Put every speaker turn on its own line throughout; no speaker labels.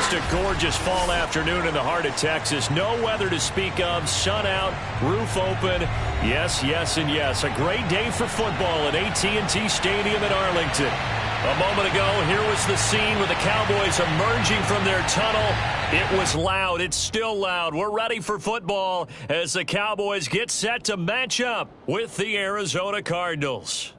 Just a gorgeous fall afternoon in the heart of Texas. No weather to speak of. Sun out, roof open. Yes, yes, and yes. A great day for football at AT&T Stadium in Arlington. A moment ago, here was the scene with the Cowboys emerging from their tunnel. It was loud. It's still loud. We're ready for football as the Cowboys get set to match up with the Arizona Cardinals.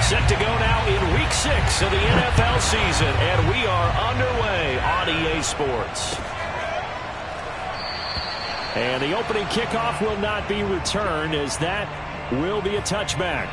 Set to go now in Week 6 of the NFL season, and we are underway on EA Sports. And the opening kickoff will not be returned, as that will be a touchback.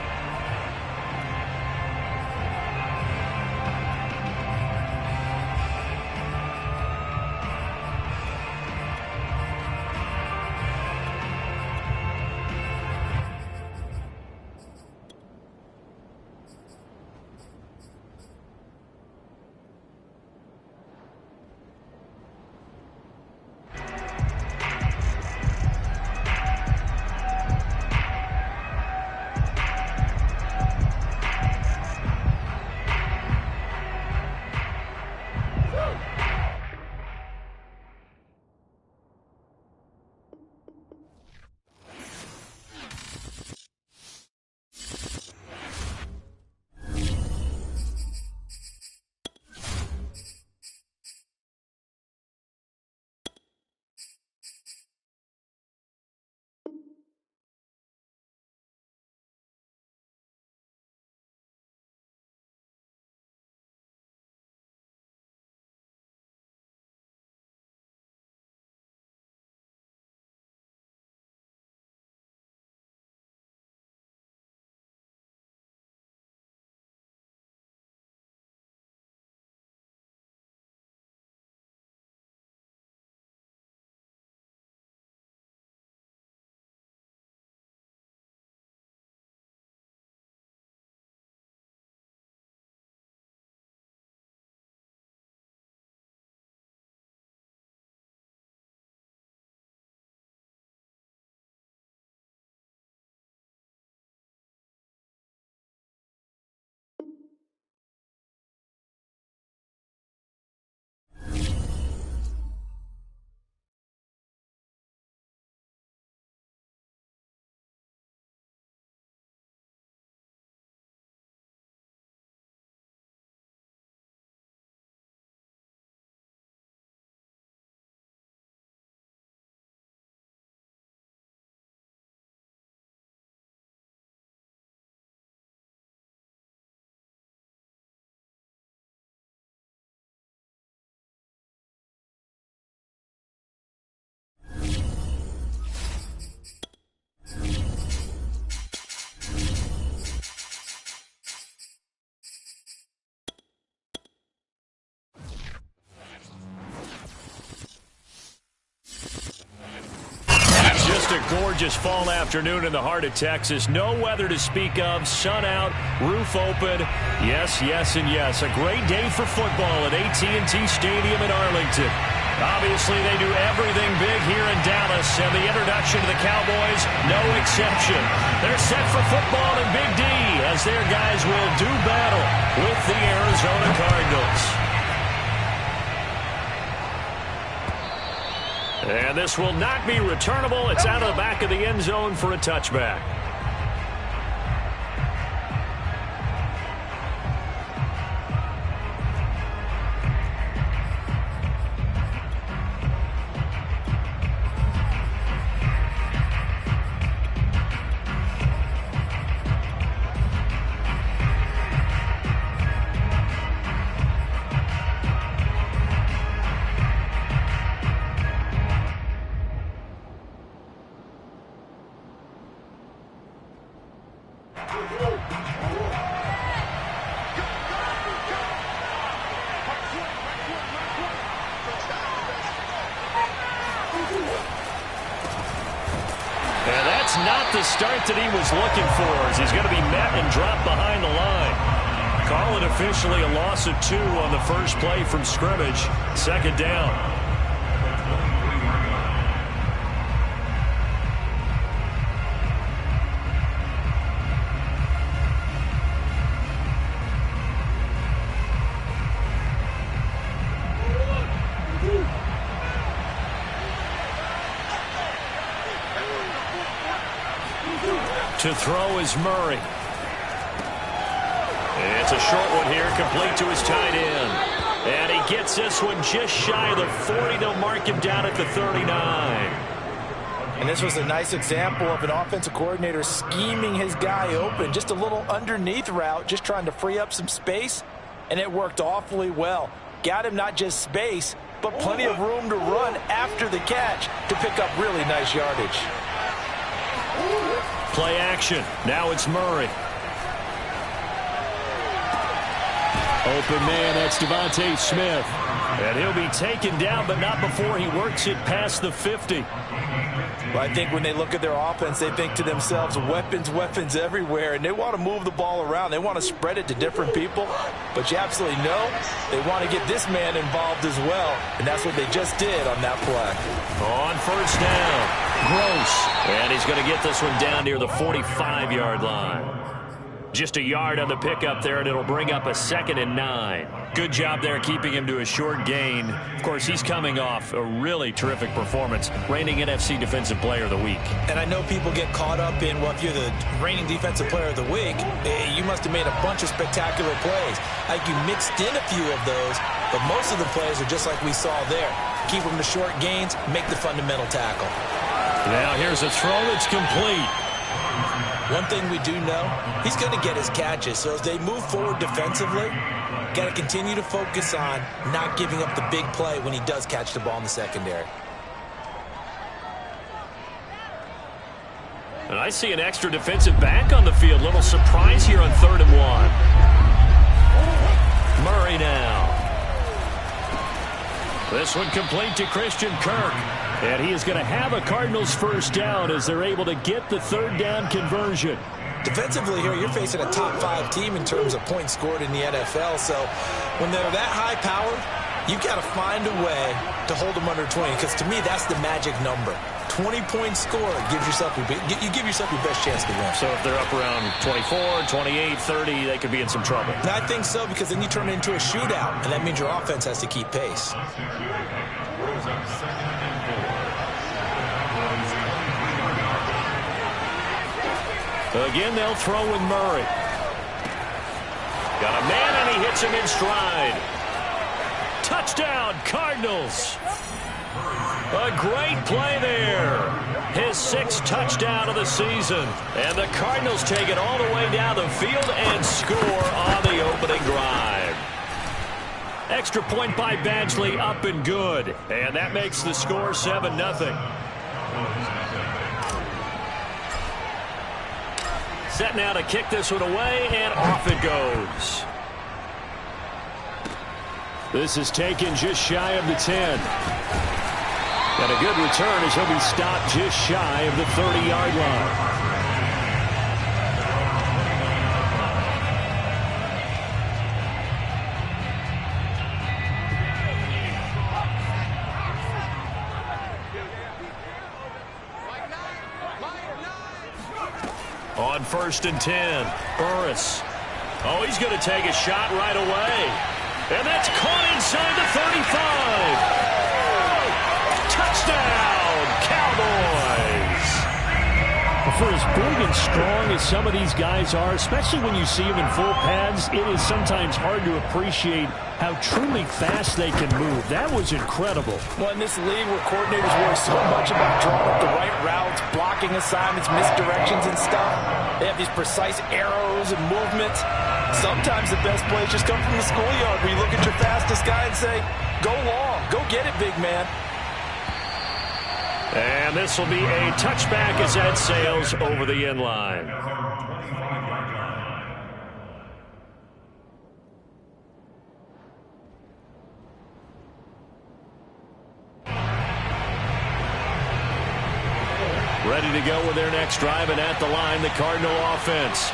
A gorgeous fall afternoon in the heart of Texas. No weather to speak of. Sun out, roof open. Yes, yes, and yes. A great day for football at AT&T Stadium in Arlington. Obviously, they do everything big here in Dallas, and the introduction to the Cowboys, no exception. They're set for football in Big D, as their guys will do battle with the Arizona Cardinals. And this will not be returnable. It's out of the back of the end zone for a touchback. That's not the start that he was looking for, as he's going to be met and dropped behind the line. Call call it officially a loss of 2 on the first play from scrimmage. Second down. To throw is Murray. It's a short one here, complete to his tight end. And he gets this one just shy of the 40. They'll mark him down at the 39.
And this was a nice example of an offensive coordinator scheming his guy open. Just a little underneath route, just trying to free up some space. And it worked awfully well. Got him not just space, but plenty of room to run after the catch to pick up really nice yardage.
Play action. Now it's Murray. Open man, that's Devontae Smith. And he'll be taken down, but not before he works it past the 50.
Well, I think when they look at their offense, they think to themselves, weapons, weapons everywhere, and they want to move the ball around. They want to spread it to different people, but you absolutely know they want to get this man involved as well, and that's what they just did on that play.
On first down, Gross. And he's going to get this one down near the 45-yard line. Just a yard on the pickup there, and it'll bring up a 2nd and 9. Good job there keeping him to a short gain. Of course, he's coming off a really terrific performance, reigning NFC Defensive Player of the Week.
And I know people get caught up in, well, if you're the reigning Defensive Player of the Week, you must have made a bunch of spectacular plays. Like you mixed in a few of those, but most of the plays are just like we saw there. Keep them to short gains, make the fundamental tackle.
Now here's a throw that's complete.
One thing we do know, he's going to get his catches. So as they move forward defensively, got to continue to focus on not giving up the big play when he does catch the ball in the secondary.
And I see an extra defensive back on the field. Little surprise here on 3rd and 1. Murray now. This one complete to Christian Kirk. And he is going to have a Cardinals first down as they're able to get the 3rd down conversion.
Defensively here, you're facing a top 5 team in terms of points scored in the NFL. So when they're that high powered, you've got to find a way to hold them under 20. Because to me, that's the magic number. 20-point score gives yourself you give yourself your best chance to win.
So if they're up around 24, 28, 30, they could be in some trouble.
And I think so, because then you turn it into a shootout, and that means your offense has to keep pace.
Again, they'll throw with Murray. Got a man, and he hits him in stride. Touchdown, Cardinals. A great play there. His 6th touchdown of the season. And the Cardinals take it all the way down the field and score on the opening drive. Extra point by Badgley, up and good. And that makes the score 7-0. Set now to kick this one away, and off it goes. This is taken just shy of the 10. And a good return as he'll be stopped just shy of the 30-yard line. On 1st and 10, Burris. Oh, he's going to take a shot right away. And that's caught inside the 35. Touchdown, Cowboys. For as big and strong as some of these guys are, especially when you see them in full pads, it is sometimes hard to appreciate how truly fast they can move. That was incredible.
Well, in this league where coordinators worry so much about drawing up the right routes, blocking assignments, misdirections and stuff, they have these precise arrows and movements. Sometimes the best plays just come from the schoolyard where you look at your fastest guy and say, go long, go get it, big man.
And this will be a touchback as that sails over the end line. Ready to go with their next drive, and at the line, the Cardinal offense.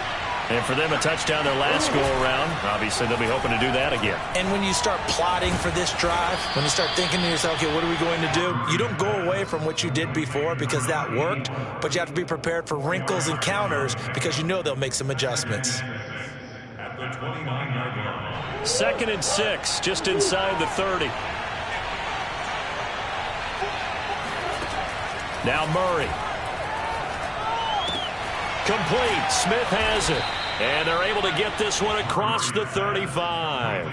And for them, a touchdown their last go-around. Obviously, they'll be hoping to do that again.
And when you start plotting for this drive, when you start thinking to yourself, okay, what are we going to do? You don't go away from what you did before because that worked, but you have to be prepared for wrinkles and counters because you know they'll make some adjustments.
2nd and 6, just inside the 30. Now Murray. Complete. Smith has it. And they're able to get this one across the 35.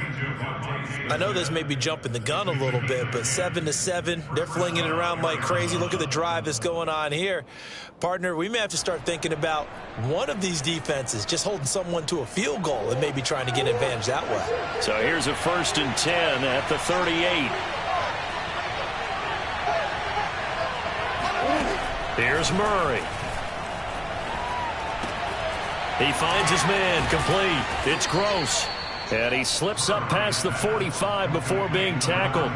I know this may be jumping the gun a little bit, but 7-7, they're flinging it around like crazy. Look at the drive that's going on here. Partner, we may have to start thinking about one of these defenses just holding someone to a field goal and maybe trying to get advantage that way.
So here's a 1st and 10 at the 38. Here's Murray. He finds his man, complete. It's Gross. And he slips up past the 45 before being tackled.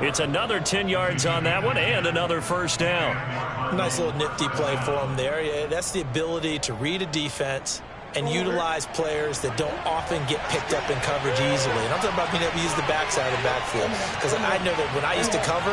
It's another 10 yards on that one and another 1st down.
Nice little nifty play for him there. Yeah, that's the ability to read a defense and utilize players that don't often get picked up in coverage easily. And I'm talking about being able to use the backside of the backfield. Because I know that when I used to cover,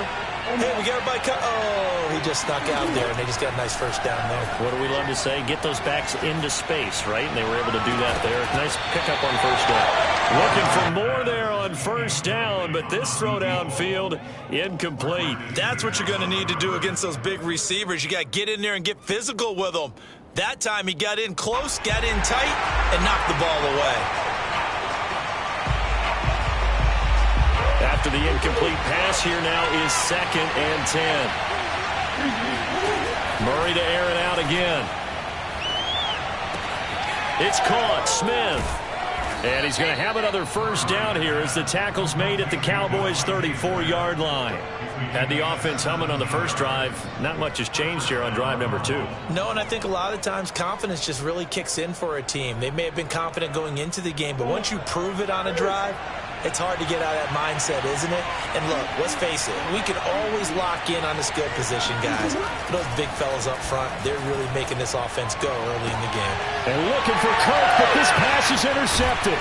hey, we got everybody cut. Oh, he just snuck out there, and they just got a nice 1st down there.
What do we love to say? Get those backs into space, right? And they were able to do that there. Nice pickup on 1st down. Looking for more there on 1st down, but this throw downfield, incomplete.
That's what you're going to need to do against those big receivers. You got to get in there and get physical with them. That time he got in close, got in tight, and knocked the ball away.
After the incomplete pass, here now is 2nd and 10. Murray to air it out again. It's caught. Smith. And he's going to have another 1st down here as the tackle's made at the Cowboys' 34-yard line. Had the offense humming on the first drive. Not much has changed here on drive number 2.
No, and I think a lot of times confidence just really kicks in for a team. They may have been confident going into the game, but once you prove it on a drive, it's hard to get out of that mindset, isn't it? And look, let's face it, we can always lock in on the skill position, guys. Those big fellas up front, they're really making this offense go early in the game.
And looking for Coke, but this pass is intercepted.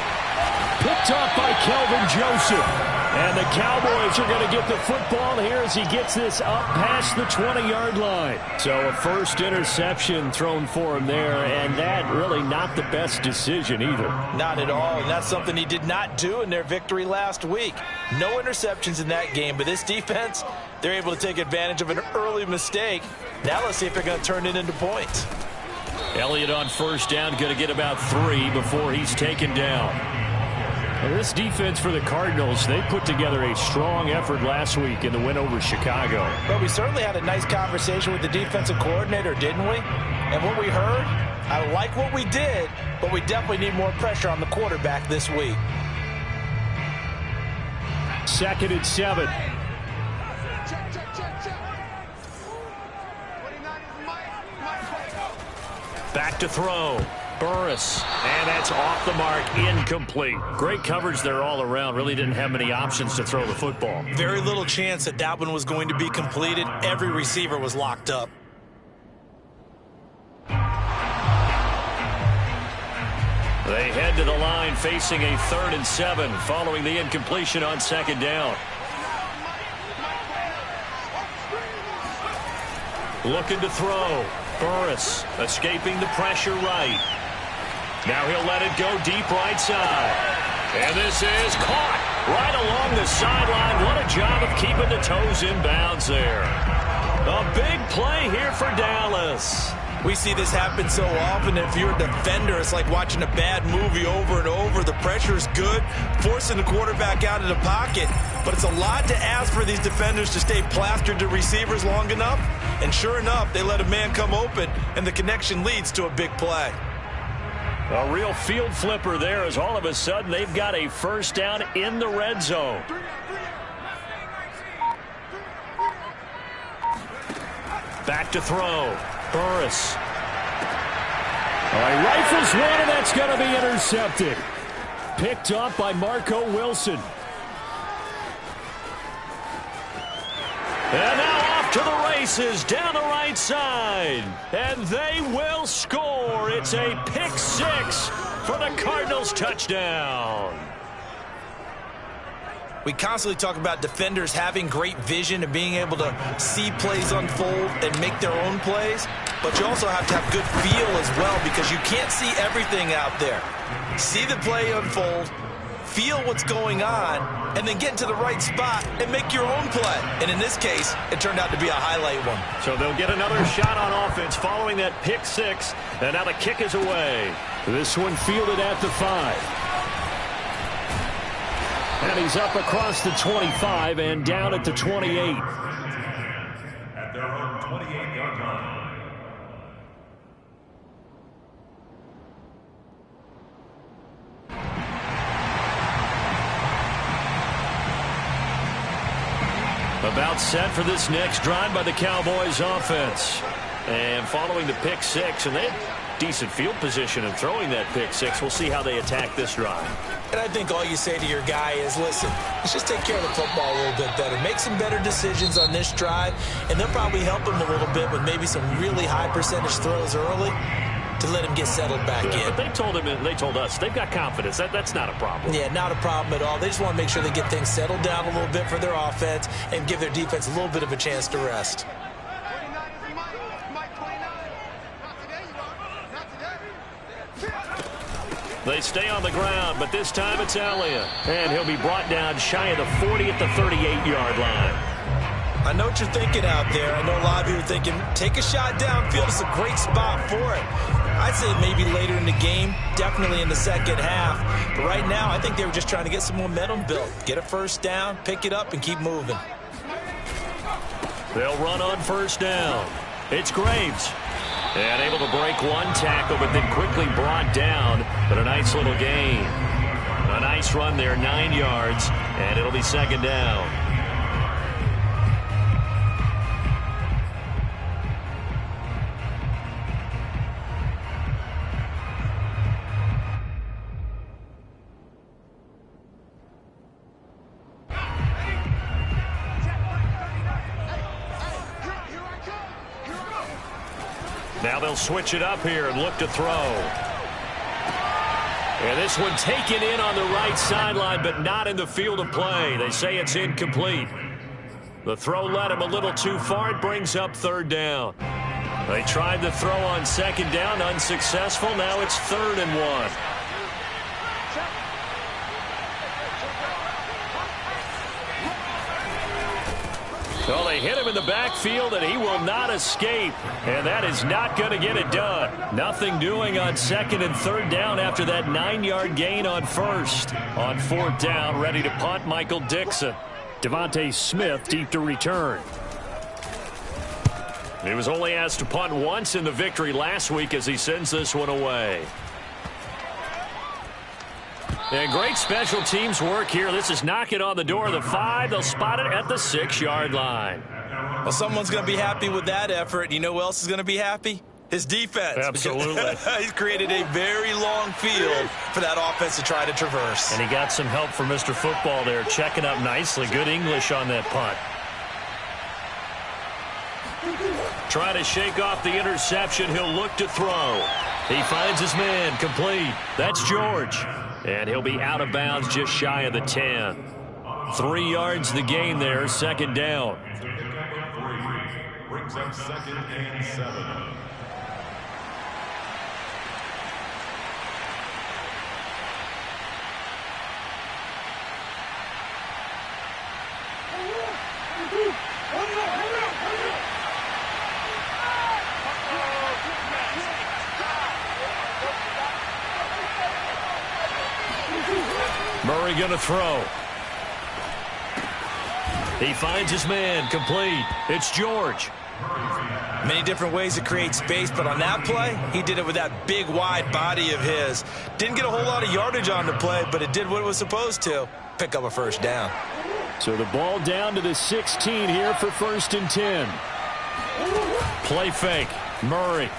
Picked off by Kelvin Joseph. And the Cowboys are going to get the football here as he gets this up past the 20-yard line. So a 1st interception thrown for him there, and that really not the best decision either.
Not at all, and that's something he did not do in their victory last week. No interceptions in that game, but this defense, they're able to take advantage of an early mistake. Now let's see if they're going to turn it into points.
Elliott on 1st down, going to get about 3 before he's taken down. Well, this defense for the Cardinals, they put together a strong effort last week in the win over Chicago.
But we certainly had a nice conversation with the defensive coordinator, didn't we? And what we heard, I like what we did, but we definitely need more pressure on the quarterback this week.
2nd and 7. Back to throw. Burris, and that's off the mark, incomplete. Great coverage there all around. Really didn't have many options to throw the football.
Very little chance that that one was going to be completed. Every receiver was locked up.
They head to the line facing a 3rd and 7 following the incompletion on 2nd down. Looking to throw. Burris escaping the pressure right. Now he'll let it go deep right side. And this is caught right along the sideline. What a job of keeping the toes in bounds there. A big play here for Dallas.
We see this happen so often. If you're a defender, it's like watching a bad movie over and over. The pressure is good, forcing the quarterback out of the pocket. But it's a lot to ask for these defenders to stay plastered to receivers long enough. And sure enough, they let a man come open, and the connection leads to a big play.
A real field flipper there as all of a sudden they've got a 1st down in the red zone. Back to throw. Burris. He rifles one, and that's going to be intercepted. Picked up by Marco Wilson. And now off to the races down the right side. And they will score. It's a pick 6 for the Cardinals touchdown.
We constantly talk about defenders having great vision and being able to see plays unfold and make their own plays, but you also have to have good feel as well because you can't see everything out there. See the play unfold, feel what's going on, and then get into the right spot and make your own play. And in this case, it turned out to be a highlight one.
So they'll get another shot on offense following that pick six, and now the kick is away. This one fielded at the 5. And he's up across the 25 and down at the 28.
At their own 28-yard line.
About set for this next drive by the Cowboys offense. And following the pick six, and they had decent field position in throwing that pick six. We'll see how they attack this drive.
And I think all you say to your guy is, listen, let's just take care of the football a little bit better. Make some better decisions on this drive, and they'll probably help him a little bit with maybe some really high percentage throws early to let him get settled back in.
But they told him, they told us, they've got confidence. That's not a problem.
Yeah, not a problem at all. They just want to make sure they get things settled down a little bit for their offense and give their defense a little bit of a chance to rest.
They stay on the ground, but this time it's Elliott. And he'll be brought down shy of the 40 at the 38-yard line.
I know what you're thinking out there. I know a lot of you are thinking, take a shot downfield. It's a great spot for it. I'd say maybe later in the game, definitely in the second half. But right now, I think they were just trying to get some momentum built. Get a first down, pick it up, and keep moving.
They'll run on first down. It's Graves. And able to break one tackle, but then quickly brought down. But a nice little gain. A nice run there, 9 yards, and it'll be second down. Now they'll switch it up here and look to throw. And this one taken in on the right sideline, but not in the field of play. They say it's incomplete. The throw led him a little too far. It brings up third down. They tried the throw on second down, unsuccessful. Now it's 3rd and 1. Well, they hit him in the backfield, and he will not escape. And that is not going to get it done. Nothing doing on 2nd and 3rd down after that 9-yard gain on 1st. On 4th down, ready to punt, Michael Dixon. Devontae Smith deep to return. He was only asked to punt once in the victory last week as he sends this one away. And great special teams work here. This is knocking on the door of the 5. They'll spot it at the 6-yard line.
Well, someone's going to be happy with that effort. You know who else is going to be happy? His defense.
Absolutely.
He's created a very long field for that offense to try to traverse.
And he got some help from Mr. Football there, checking up nicely. Good English on that punt. Try to shake off the interception. He'll look to throw. He finds his man, complete. That's George. And he'll be out of bounds just shy of the 10. 3 yards the gain there, 2nd down.
Brings up 2nd and 7.
Murray going to throw. He finds his man, complete. It's George.
Many different ways to create space, but on that play, he did it with that big, wide body of his. Didn't get a whole lot of yardage on the play, but it did what it was supposed to. Pick up a first down.
So the ball down to the 16 here for 1st and 10. Play fake. Murray.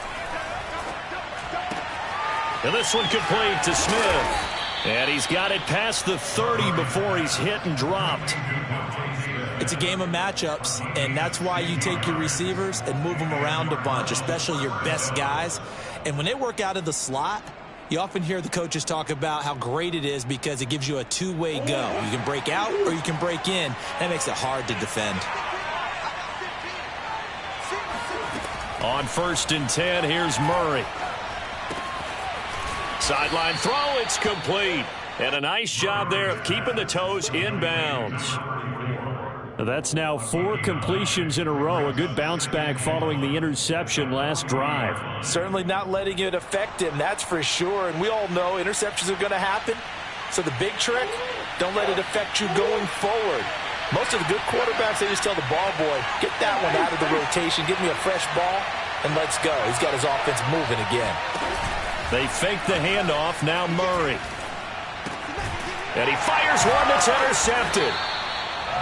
And this one complete to Smith. And he's got it past the 30 before he's hit and dropped.
It's a game of matchups, and that's why you take your receivers and move them around a bunch, especially your best guys. And when they work out of the slot, You often hear the coaches talk about how great it is because it gives you a two-way go. You can break out or you can break in. That makes it hard to defend.
On 1st and 10, here's Murray. Sideline throw, it's complete. And a nice job there of keeping the toes in bounds. That's now 4 completions in a row. A good bounce back following the interception last drive.
Certainly not letting it affect him, that's for sure. And we all know interceptions are going to happen. So the big trick, don't let it affect you going forward. Most of the good quarterbacks, they just tell the ball boy, get that one out of the rotation, give me a fresh ball, and let's go. He's got his offense moving again.
They fake the handoff, now Murray. And he fires one that's intercepted.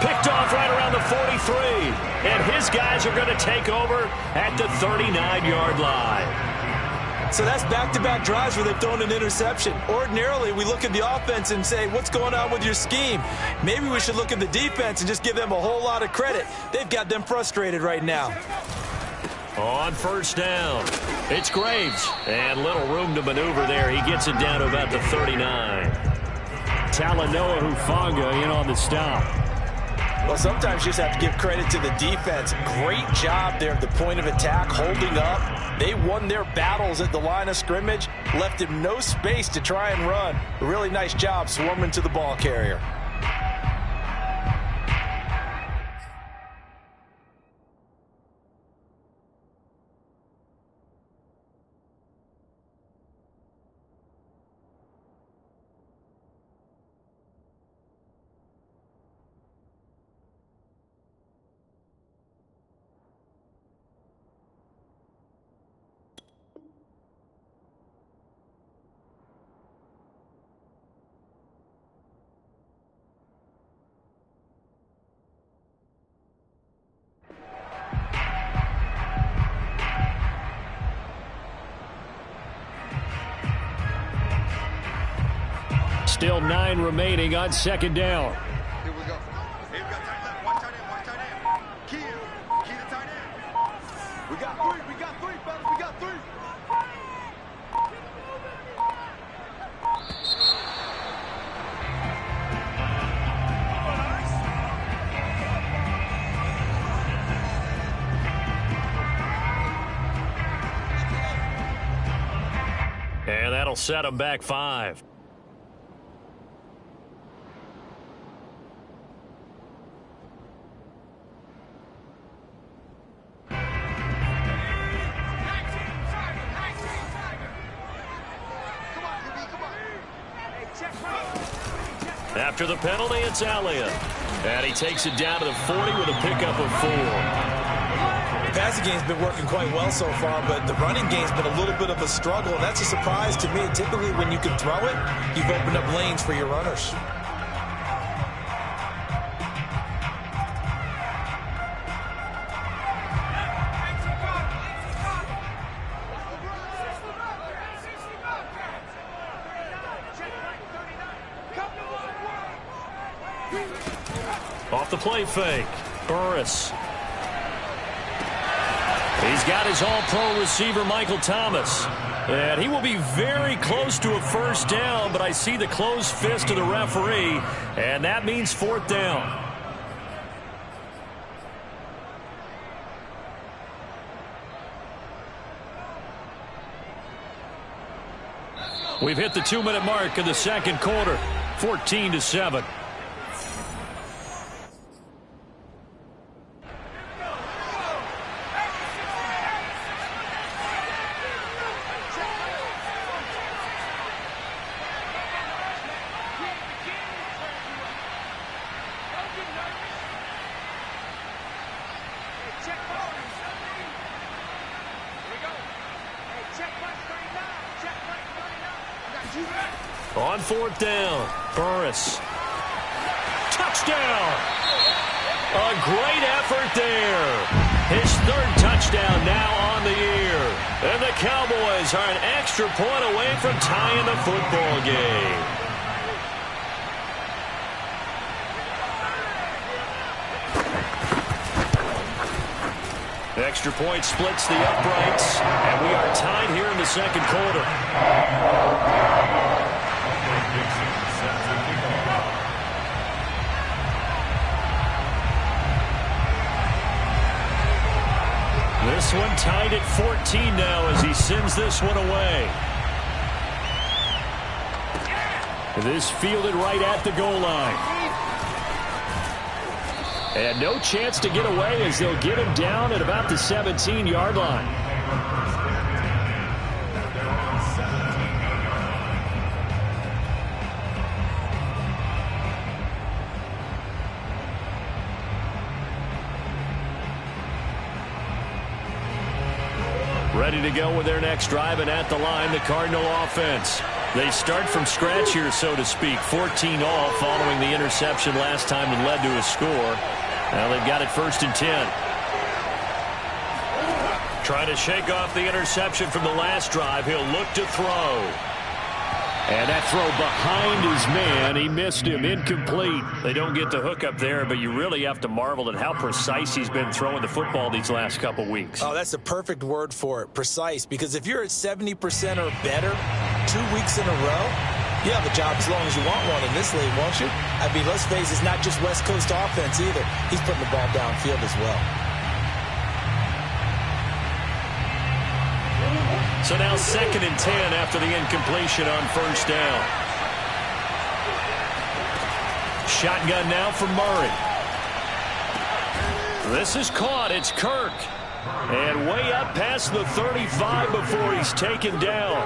Picked off right around the 43. And his guys are going to take over at the 39-yard line.
So that's back-to-back drives where they've thrown an interception. Ordinarily, we look at the offense and say, what's going on with your scheme? Maybe we should look at the defense and just give them a whole lot of credit. They've got them frustrated right now.
On 1st down, it's Graves. And little room to maneuver there. He gets it down to about the 39. Talanoa Hufanga in on the stop.
Well, sometimes you just have to give credit to the defense. Great job there at the point of attack, holding up. They won their battles at the line of scrimmage, left him no space to try and run. A really nice job swarming to the ball carrier.
Still 9 remaining on 2nd down.
Here we go. Hey, we got tight left. Watch tight end. Watch tight end. Key the tight end. We got 3. We got 3, fellas. We got 3.
And that'll set them back 5. After the penalty, it's Elliott. And he takes it down to the 40 with a pickup of 4.
The passing game's been working quite well so far, but the running game's been a little bit of a struggle, and that's a surprise to me. Typically, when you can throw it, you've opened up lanes for your runners.
Off the play fake, Burris. He's got his all-pro receiver, Michael Thomas. And he will be very close to a 1st down, but I see the closed fist of the referee, and that means 4th down. We've hit the 2-minute mark in the 2nd quarter, 14-7. On 4th down, Burris. Touchdown! A great effort there. His 3rd touchdown now on the year. And the Cowboys are an extra point away from tying the football game. Extra point splits the uprights, and we are tied here in the 2nd quarter. This one tied at 14 now as he sends this one away. This fielded right at the goal line. And no chance to get away as they'll get him down at about the 17-yard line. Ready to go with their next drive, and at the line, the Cardinal offense. They start from scratch here, so to speak. 14 all following the interception last time that led to a score. Now they've got it 1st and 10. Trying to shake off the interception from the last drive. He'll look to throw. And that throw behind his man, he missed him, incomplete. They don't get the hook up there, but you really have to marvel at how precise he's been throwing the football these last couple weeks.
Oh, that's the perfect word for it, precise, because if you're at 70% or better 2 weeks in a row, you have a job as long as you want one in this league, won't you? I mean, let's face it, it's not just West Coast offense either. He's putting the ball downfield as well.
So now 2nd and 10 after the incompletion on 1st down. Shotgun now for Murray. This is caught. It's Kirk. And way up past the 35 before he's taken down.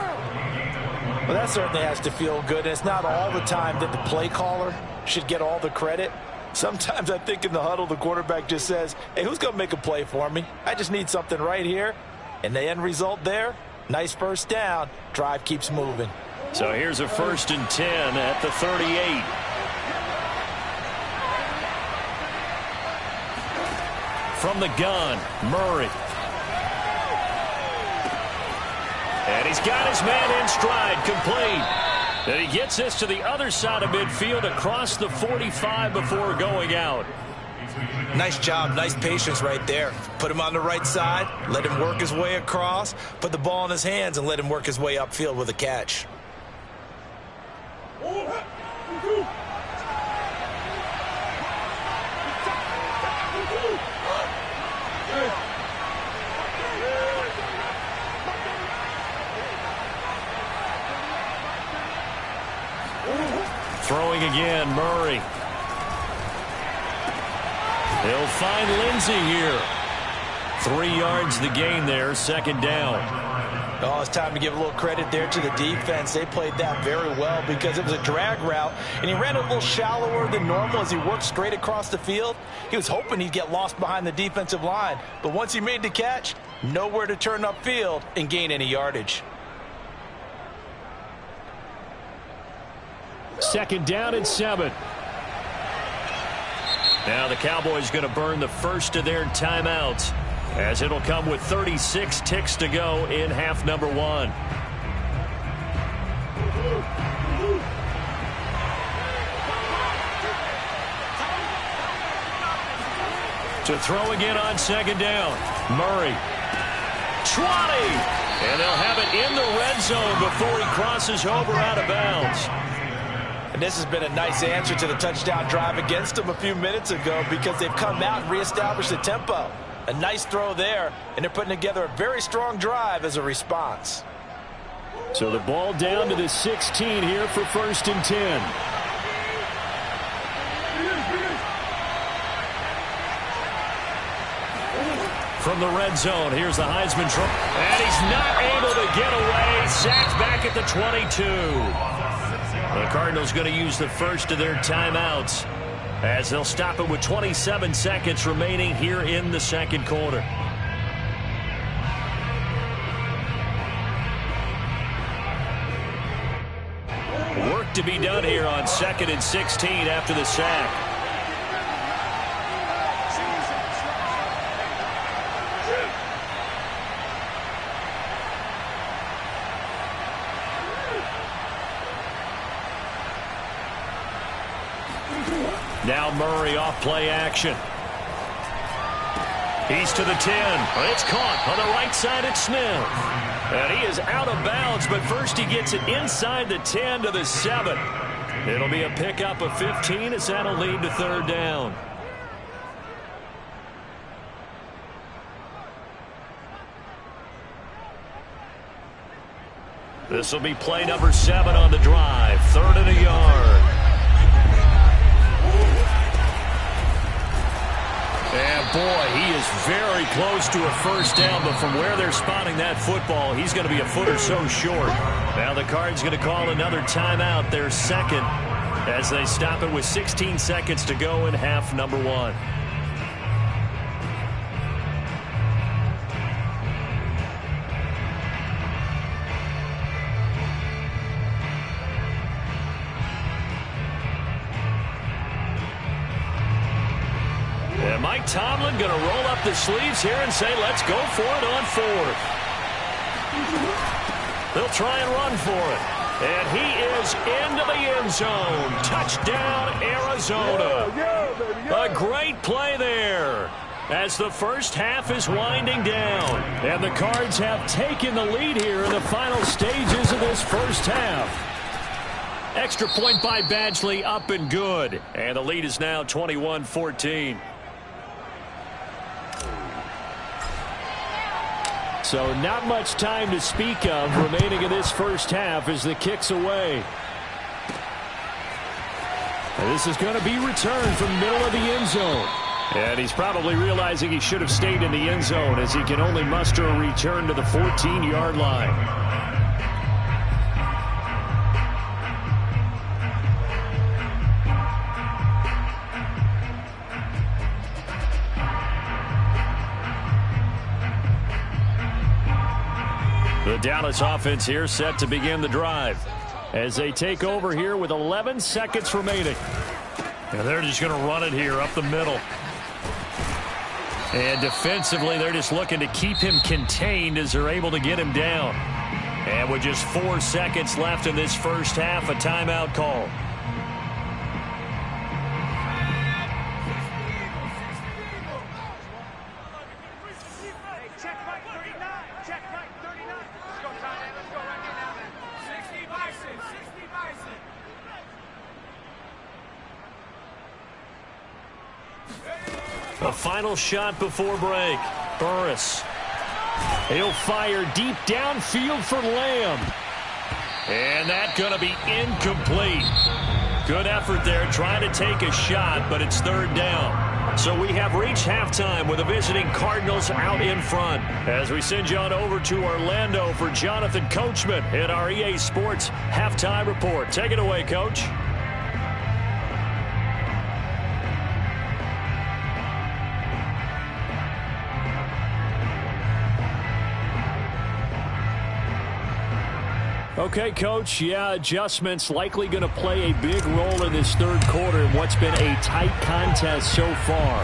Well, that certainly has to feel good. And it's not all the time that the play caller should get all the credit. Sometimes I think in the huddle, the quarterback just says, hey, who's going to make a play for me? I just need something right here. And the end result there, nice 1st down. Drive keeps moving.
So here's a 1st and 10 at the 38. From the gun, Murray. And he's got his man in stride, complete. And he gets this to the other side of midfield across the 45 before going out.
Nice job, nice patience right there. Put him on the right side, let him work his way across, put the ball in his hands, and let him work his way upfield with a catch.
Throwing again, Murray. He'll find Lindsey here. 3 yards the gain there, 2nd down.
Oh, it's time to give a little credit there to the defense. They played that very well because it was a drag route, and he ran a little shallower than normal as he worked straight across the field. He was hoping he'd get lost behind the defensive line, but once he made the catch, nowhere to turn upfield and gain any yardage.
2nd down and 7. Now the Cowboys going to burn the first of their timeouts as it'll come with 36 ticks to go in half number 1. To throw again on 2nd down. Murray. 20! And they'll have it in the red zone before he crosses over out of bounds.
And this has been a nice answer to the touchdown drive against them a few minutes ago because they've come out and reestablished the tempo. A nice throw there, and they're putting together a very strong drive as a response.
So the ball down to the 16 here for 1st and 10. From the red zone, here's the Heisman trophy. And he's not able to get away. Sacked back at the 22. The Cardinals going to use the first of their timeouts as they'll stop it with 27 seconds remaining here in the 2nd quarter. Work to be done here on 2nd and 16 after the sack. Now Murray off play action. He's to the 10. It's caught on the right side at Smith. And he is out of bounds, but first he gets it inside the 10 to the 7. It'll be a pickup of 15 as that'll lead to 3rd down. This will be play number 7 on the drive. 3rd and a yard. And boy, he is very close to a first down, but from where they're spotting that football, he's going to be a foot or so short. Now the Cards going to call another timeout, their second, as they stop it with 16 seconds to go in half number 1. And Mike Tomlin going to roll up the sleeves here and say, let's go for it on 4th. They'll try and run for it. And he is into the end zone. Touchdown, Arizona. A great play there as the first half is winding down. And the Cards have taken the lead here in the final stages of this first half. Extra point by Badgley, up and good. And the lead is now 21-14. So not much time to speak of remaining in this first half as the kick's away. And this is going to be returned from the middle of the end zone. And he's probably realizing he should have stayed in the end zone as he can only muster a return to the 14-yard line. The Dallas offense here set to begin the drive as they take over here with 11 seconds remaining. And they're just going to run it here up the middle. And defensively, they're just looking to keep him contained as they're able to get him down. And with just 4 seconds left in this first half, a timeout call. A final shot before break. Burris. He'll fire deep downfield for Lamb. And that's going to be incomplete. Good effort there trying to take a shot, but it's 3rd down. So we have reached halftime with the visiting Cardinals out in front. As we send you on over to Orlando for Jonathan Coachman in our EA Sports Halftime Report. Take it away, Coach. Okay, Coach, yeah, adjustments likely going to play a big role in this 3rd quarter in what's been a tight contest so far.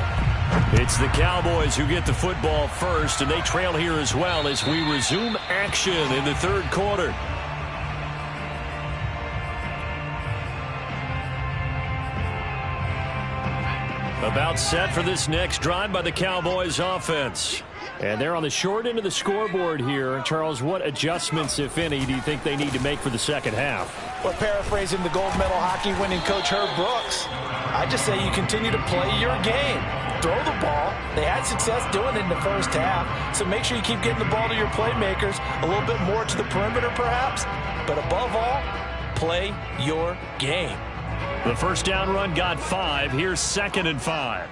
It's the Cowboys who get the football first, and they trail here as well as we resume action in the 3rd quarter. About set for this next drive by the Cowboys offense. And they're on the short end of the scoreboard here. Charles, what adjustments, if any, do you think they need to make for the second half?
Well, paraphrasing the gold medal hockey winning coach Herb Brooks, I just say you continue to play your game. Throw the ball. They had success doing it in the first half, so make sure you keep getting the ball to your playmakers, a little bit more to the perimeter perhaps, but above all, play your game.
The first down run got 5. Here's 2nd and 5.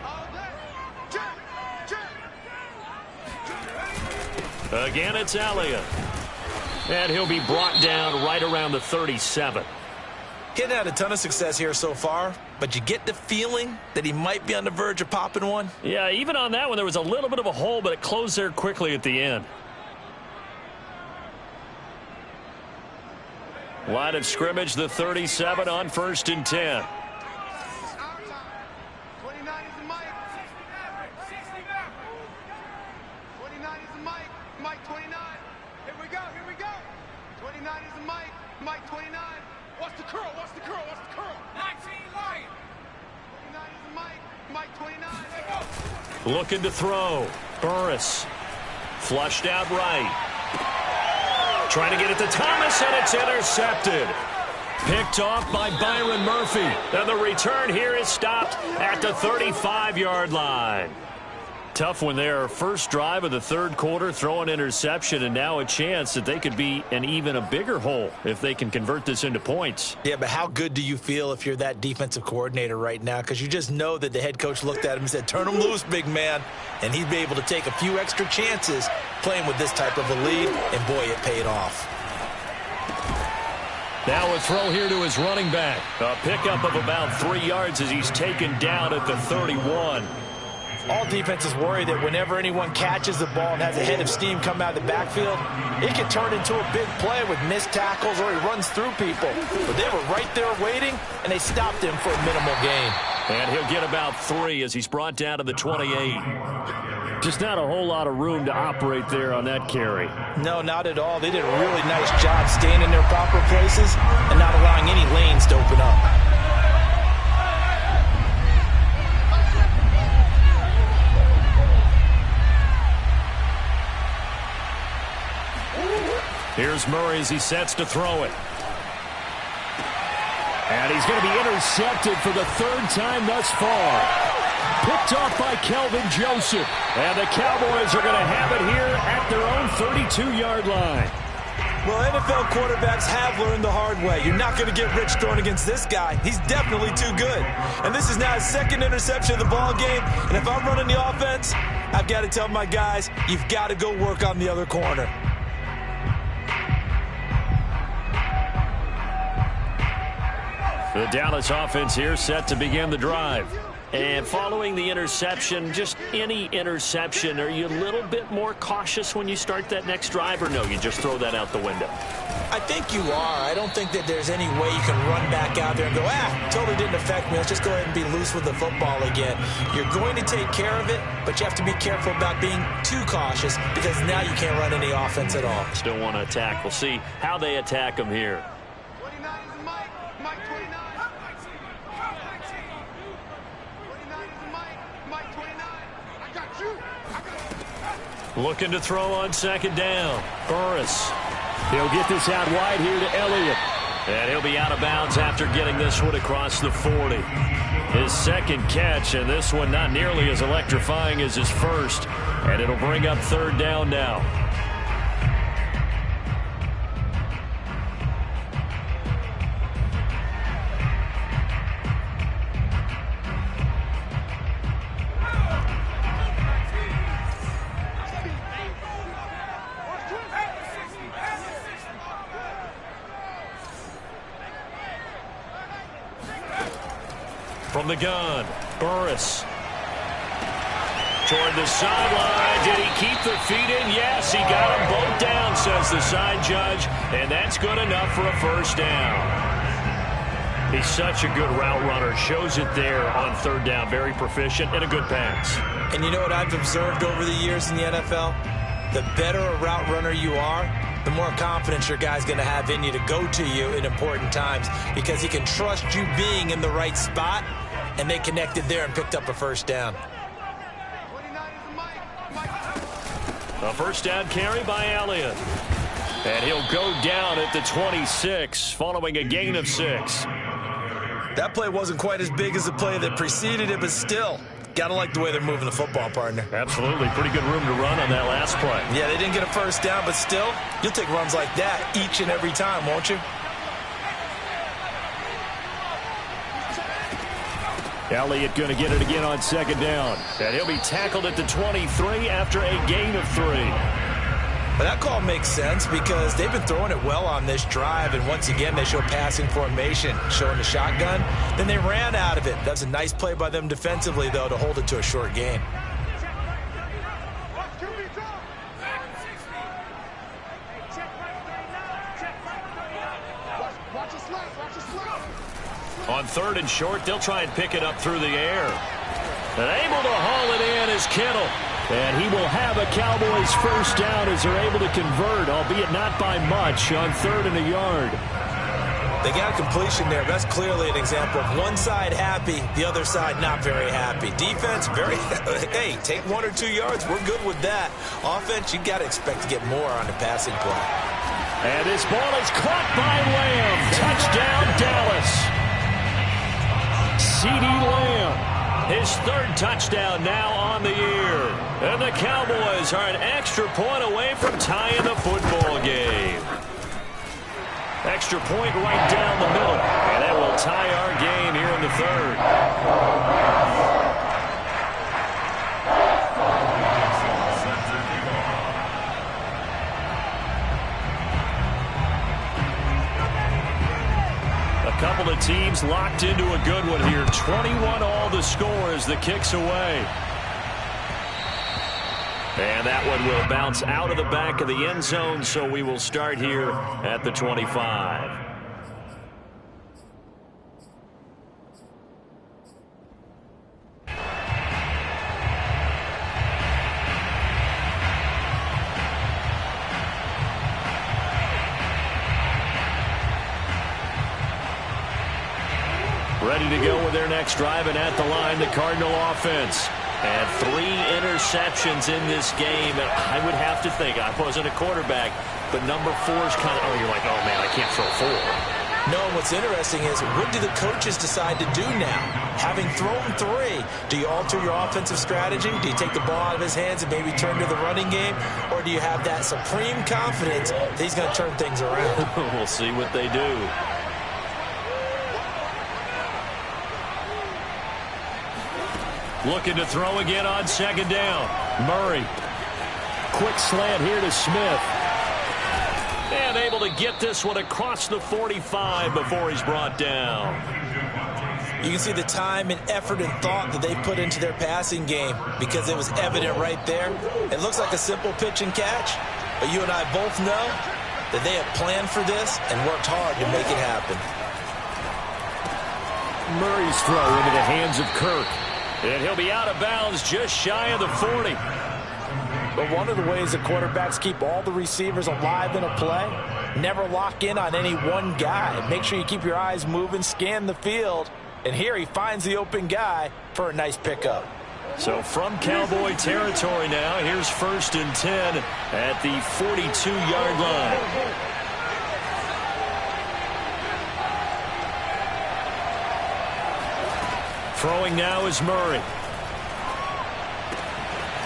Again, it's Elliott. And he'll be brought down right around the 37.
He hasn't had a ton of success here so far, but you get the feeling that he might be on the verge of popping one.
Yeah, even on that one, there was a little bit of a hole, but it closed there quickly at the end. Line of scrimmage, the 37 on 1st and 10. Looking to throw. Burris. Flushed out right. Trying to get it to Thomas, and it's intercepted. Picked off by Byron Murphy. And the return here is stopped at the 35-yard line. Tough one there. First drive of the third quarter, throw an interception, and now a chance that they could be in even a bigger hole if they can convert this into points.
Yeah, but how good do you feel if you're that defensive coordinator right now? Because you just know that the head coach looked at him and said, turn him loose, big man. And he'd be able to take a few extra chances playing with this type of a lead, and boy, it paid off.
Now a throw here to his running back. A pickup of about 3 yards as he's taken down at the 31.
All defenses worry that whenever anyone catches the ball and has a head of steam come out of the backfield, it can turn into a big play with missed tackles or he runs through people. But they were right there waiting, and they stopped him for a minimal gain.
And he'll get about 3 as he's brought down to the 28. Just not a whole lot of room to operate there on that carry.
No, not at all. They did a really nice job staying in their proper places and not allowing any lanes to open up.
Here's Murray as he sets to throw it. And he's going to be intercepted for the third time thus far. Picked off by Kelvin Joseph. And the Cowboys are going to have it here at their own 32-yard line.
Well, NFL quarterbacks have learned the hard way. You're not going to get rich throwing against this guy. He's definitely too good. And this is now his second interception of the ball game. And if I'm running the offense, I've got to tell my guys, you've got to go work on the other corner.
The Dallas offense here set to begin the drive. And following the interception, just any interception, are you a little bit more cautious when you start that next drive, or no, you just throw that out the window?
I think you are. I don't think that there's any way you can run back out there and go, totally didn't affect me. Let's just go ahead and be loose with the football again. You're going to take care of it, but you have to be careful about being too cautious because now you can't run any offense at all.
Still want to attack. We'll see how they attack them here.
29 is Mike. Mike 29. 29 is Mike. Mike 29. I got you.
Looking to throw on second down. Burris. He'll get this out wide here to Elliott. And he'll be out of bounds after getting this one across the 40. His second catch, and this one not nearly as electrifying as his first. And it'll bring up third down now. From the gun, Burris. Toward the sideline. Did he keep the feet in? Yes, he got them both down, says the side judge. And that's good enough for a first down. He's such a good route runner. Shows it there on third down. Very proficient and a good pass.
And you know what I've observed over the years in the NFL? The better a route runner you are, the more confidence your guy's going to have in you to go to you in important times because he can trust you being in the right spot, and they connected there and picked up a first down.
29 is Mike.
A first down carry by Elliott. And he'll go down at the 26 following a gain of 6.
That play wasn't quite as big as the play that preceded it, but still, got to like the way they're moving the football, partner.
Absolutely. Pretty good room to run on that last play.
Yeah, they didn't get a first down, but still, you'll take runs like that each and every time, won't you?
Elliott going to get it again on second down. And he'll be tackled at the 23 after a gain of 3.
But that call makes sense because they've been throwing it well on this drive, and once again, they show passing formation, showing the shotgun. Then they ran out of it. That was a nice play by them defensively, though, to hold it to a short gain.
On third and short, they'll try and pick it up through the air. And able to haul it in is Kittle. And he will have a Cowboys first down as they're able to convert, albeit not by much, on third and a yard.
They got a completion there. That's clearly an example of one side happy, the other side not very happy. Defense, very, hey, take 1 or 2 yards. We're good with that. Offense, you got to expect to get more on the passing play.
And this ball is caught by Lamb. Touchdown, Dallas. CeeDee Lamb. His third touchdown now on the year. And the Cowboys are an extra point away from tying the football game. Extra point right down the middle. And that will tie our game here in the third. A couple of teams locked into a good one here. 21 all the score as the kick's away. And that one will bounce out of the back of the end zone, so we will start here at the 25. Ready to go with their next drive, and at the line, the Cardinal offense. And 3 interceptions in this game. And I would have to think, I wasn't a quarterback, but number 4 is kind of, oh, you're like, oh, man, I can't throw 4.
No, what's interesting is, what do the coaches decide to do now? Having thrown 3, do you alter your offensive strategy? Do you take the ball out of his hands and maybe turn to the running game? Or do you have that supreme confidence that he's going to turn things around?
We'll see what they do. Looking to throw again on second down. Murray. Quick slant here to Smith. And able to get this one across the 45 before he's brought down.
You can see the time and effort and thought that they put into their passing game because it was evident right there. It looks like a simple pitch and catch, but you and I both know that they have planned for this and worked hard to make it happen.
Murray's throw into the hands of Kirk. And he'll be out of bounds just shy of the 40.
But one of the ways that quarterbacks keep all the receivers alive in a play, never lock in on any one guy. Make sure you keep your eyes moving, scan the field. And here he finds the open guy for a nice pickup.
So from Cowboy territory now, here's 1st and 10 at the 42-yard line. Throwing now is Murray.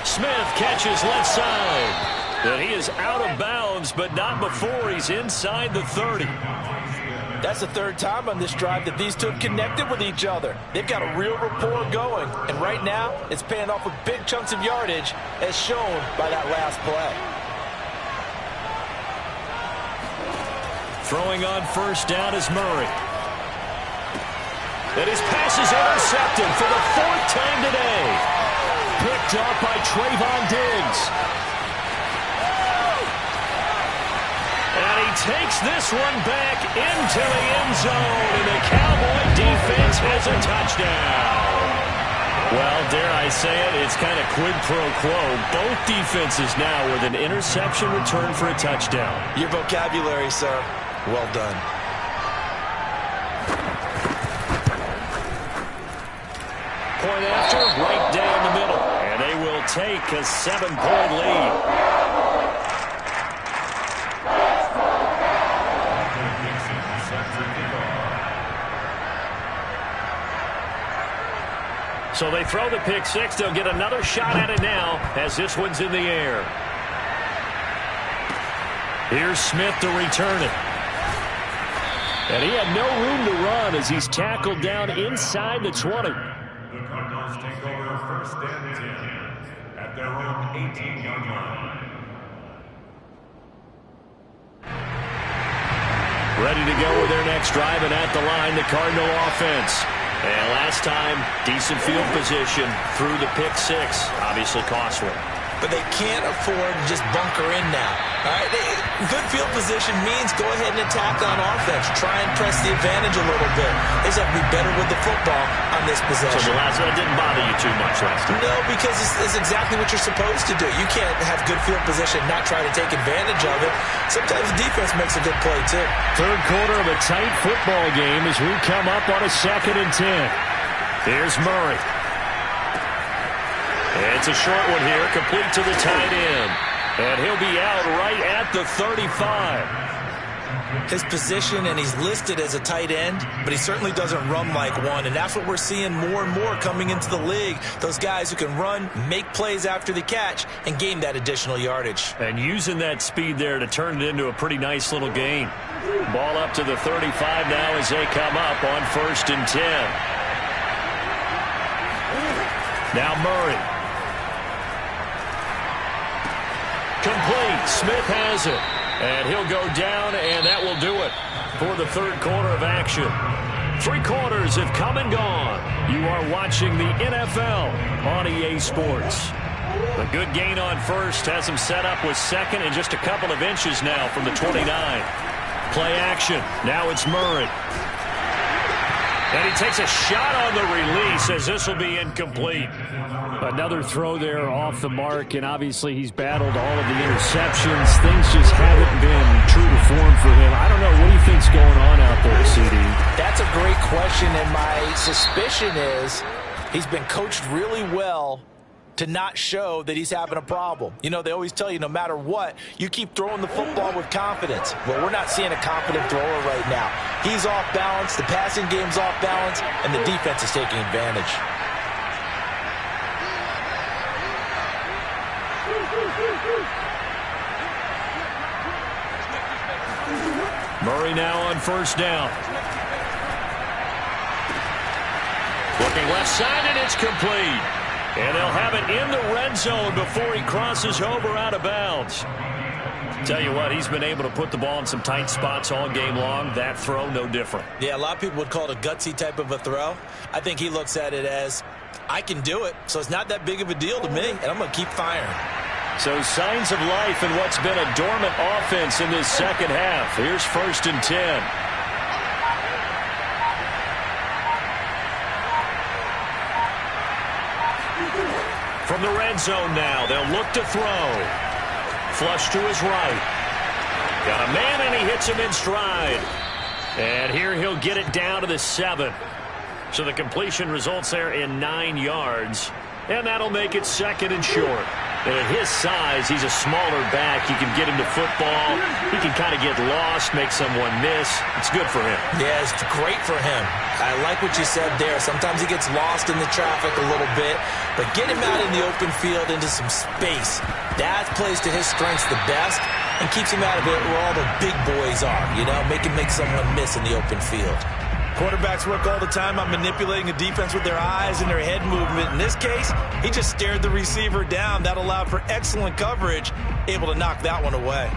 Smith catches left side. And he is out of bounds, but not before he's inside the 30.
That's the 3rd time on this drive that these two have connected with each other. They've got a real rapport going. And right now, it's paying off with big chunks of yardage, as shown by that last play. Throwing on 1st down is Murray. And his pass is intercepted for the 4th time today. Picked up by Trayvon Diggs. And he takes this one back into the end zone. And the Cowboy defense has a touchdown. Well, dare I say it, it's kind of quid pro quo. Both defenses now with an interception return for a touchdown. Your vocabulary, sir. Well done. Point after, right down the middle. And they will take a 7-point lead. So they throw the pick 6. They'll get another shot at it now as this one's in the air. Here's Smith to return it. And he had no room to run as he's tackled down inside the 20.
Take over 1st and 10 at their own 18-yard line.
Ready to go with their next drive, and at the line, the Cardinal offense. And last time, decent field position through the pick 6. Obviously costly. But they can't afford to just bunker in now. All right, good field position means go ahead and attack on offense. Try and press the advantage a little bit. They just have to be better with the football on this possession. So the last one didn't bother you too much last time?
No, because it's exactly what you're supposed to do. You can't have good field position, not try to take advantage of it. Sometimes the defense makes a good play, too.
Third quarter of a tight football game as we come up on a 2nd and 10. Here's Murray. It's a short one here, complete to the tight end. And he'll be out right at the 35.
his position, and he's listed as a tight end, but he certainly doesn't run like one, and that's what we're seeing more and more coming into the league. Those guys who can run, make plays after the catch, and gain that additional yardage.
And using that speed there to turn it into a pretty nice little gain. Ball up to the 35 now as they come up on 1st and 10. Now Murray. Complete. Smith has it. And he'll go down, and that will do it for the third quarter of action. 3 quarters have come and gone. You are watching the NFL on EA Sports. A good gain on first has him set up with second and just a couple of inches now from the 29. Play action. Now it's Murray. And he takes a shot on the release as this will be incomplete.
Another throw there off the mark, and obviously he's battled all of the interceptions. Things just haven't been true to form for him. I don't know. What do you think's going on out there, CD?
That's a great question, and my suspicion is he's been coached really well to not show that he's having a problem. You know, they always tell you no matter what, you keep throwing the football with confidence. Well, we're not seeing a confident thrower right now. He's off balance, the passing game's off balance, and the defense is taking advantage.
Murray now on 1st down. Looking left side, and it's complete. And they'll have it in the red zone before he crosses over out of bounds. Tell you what, he's been able to put the ball in some tight spots all game long. That throw, no different.
Yeah, a lot of people would call it a gutsy type of a throw. I think he looks at it as, I can do it, so it's not that big of a deal to me, and I'm going to keep firing.
So signs of life in what's been a dormant offense in this second half. Here's 1st and 10. From the red zone now, they'll look to throw. Flush to his right. Got a man, and he hits him in stride. And here he'll get it down to the 7. So the completion results there in 9 yards. And that'll make it 2nd and short. And at his size, he's a smaller back. You can get him to football. He can kind of get lost, make someone miss. It's good for him.
Yeah, it's great for him. I like what you said there. Sometimes he gets lost in the traffic a little bit, but get him out in the open field into some space. That plays to his strengths the best and keeps him out of it where all the big boys are, you know, make someone miss in the open field. Quarterbacks work all the time on manipulating a defense with their eyes and their head movement. In this case, he just stared the receiver down. That allowed for excellent coverage, able to knock that one away.